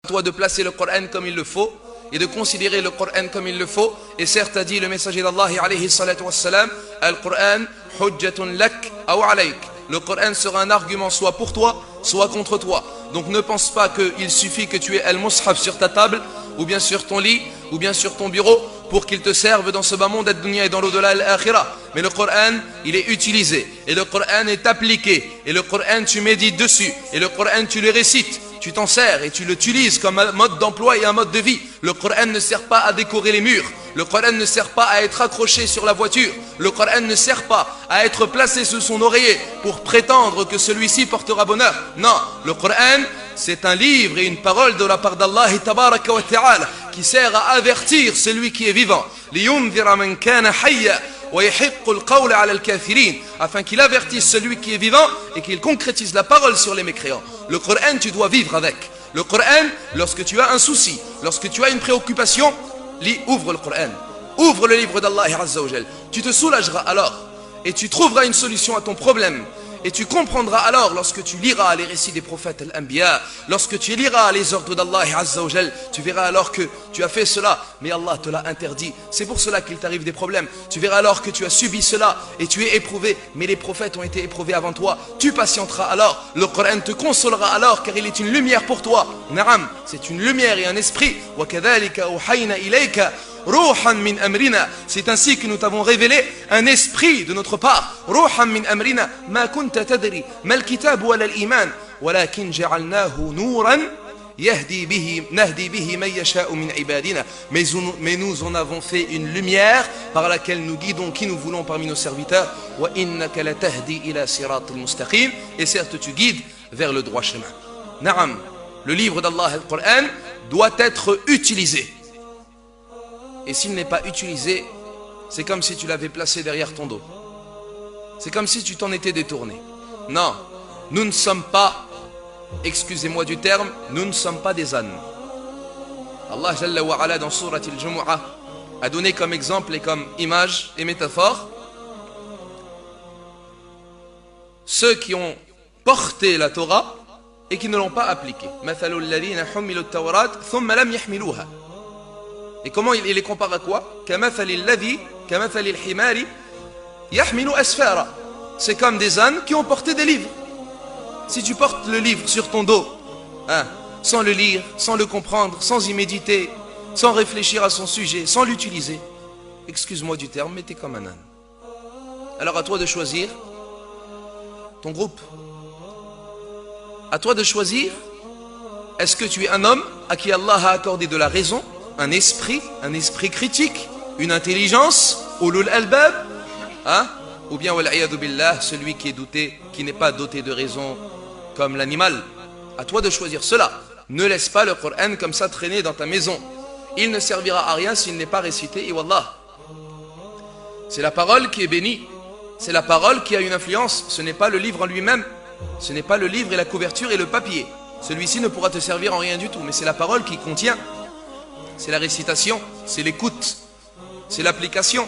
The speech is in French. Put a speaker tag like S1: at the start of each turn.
S1: toi de placer le Coran comme il le faut et de considérer le Coran comme il le faut. Et certes a dit le messager d'Allah alayhi salatu wassalam, Al-Qur'an hujjatun lak aw alayk. Le Coran sera un argument soit pour toi, soit contre toi. Donc ne pense pas qu'il suffit que tu aies Al-Mushaf sur ta table, ou bien sur ton lit, ou bien sur ton bureau, pour qu'il te serve dans ce bas monde ad-dunya et dans l'au-delà al-akhirah. Mais le Coran, il est utilisé, et le Coran est appliqué, et le Coran tu médites dessus, et le Coran tu le récites, tu t'en sers et tu l'utilises comme un mode d'emploi et un mode de vie. Le Coran ne sert pas à décorer les murs, le Coran ne sert pas à être accroché sur la voiture, le Coran ne sert pas à être placé sous son oreiller pour prétendre que celui-ci portera bonheur. Non, le Coran, c'est un livre et une parole de la part d'Allah tabaraka wa ta'ala qui sert à avertir celui qui est vivant. لِيُنذِرَ مَنْ كَانَ حَيًّا وَيَحِقُّ الْقَوْلَ عَلَى الْكَافِرِينَ, afin qu'il avertisse celui qui est vivant et qu'il concrétise la parole sur les mécréants. Le Coran, tu dois vivre avec. Le Coran, lorsque tu as un souci, lorsque tu as une préoccupation, ouvre le Coran, ouvre le livre d'Allah Azza wa Jal. Tu te soulageras alors et tu trouveras une solution à ton problème. Et tu comprendras alors, lorsque tu liras les récits des prophètes al-Anbiya, lorsque tu liras les ordres d'Allah Azza wa Jal, tu verras alors que tu as fait cela, mais Allah te l'a interdit. C'est pour cela qu'il t'arrive des problèmes. Tu verras alors que tu as subi cela et tu es éprouvé, mais les prophètes ont été éprouvés avant toi. Tu patienteras alors, le Coran te consolera alors, car il est une lumière pour toi. Naam, c'est une lumière et un esprit. Wa kadhalika uhayna ilayka ruhan min amrina. C'est ainsi que nous t'avons révélé un esprit de notre part. Ruhan min amrina ma kunta tadri mal kitab wala al-iman walakin ja'alnahu nuran yahdi bihi nahdi bihi man yasha'u min ibadina. Mais nous en avons fait une lumière par laquelle nous guidons qui nous voulons parmi nos serviteurs. Wa innaka latahdi ila siratil mustaqim. Et certes tu guides vers le droit chemin. Naam, le livre d'Allah, le Coran, doit être utilisé. Et s'il n'est pas utilisé, c'est comme si tu l'avais placé derrière ton dos. C'est comme si tu t'en étais détourné. Non, nous ne sommes pas, excusez-moi du terme, nous ne sommes pas des ânes. Allah Jalla wa Ala dans Surat al-Jumu'ah a donné comme exemple et comme image et métaphore ceux qui ont porté la Torah et qui ne l'ont pas appliquée. Mathalul ladhina humilu at-Tawrat thumma lam yahmiluha. Et comment il les compare à quoi? C'est comme des ânes qui ont porté des livres. Si tu portes le livre sur ton dos, hein, sans le lire, sans le comprendre, sans y méditer, sans réfléchir à son sujet, sans l'utiliser, excuse-moi du terme, mais t'es comme un âne. Alors à toi de choisir ton groupe. À toi de choisir, est-ce que tu es un homme à qui Allah a accordé de la raison, un esprit critique, une intelligence, ulul albab, hein? Ou bien, wal'iyadu billah, celui qui est douté, qui n'est pas doté de raison comme l'animal. À toi de choisir cela. Ne laisse pas le Coran comme ça traîner dans ta maison. Il ne servira à rien s'il n'est pas récité, et wallah. C'est la parole qui est bénie. C'est la parole qui a une influence. Ce n'est pas le livre en lui-même. Ce n'est pas le livre et la couverture et le papier. Celui-ci ne pourra te servir en rien du tout, mais c'est la parole qui contient. C'est la récitation, c'est l'écoute, c'est l'application.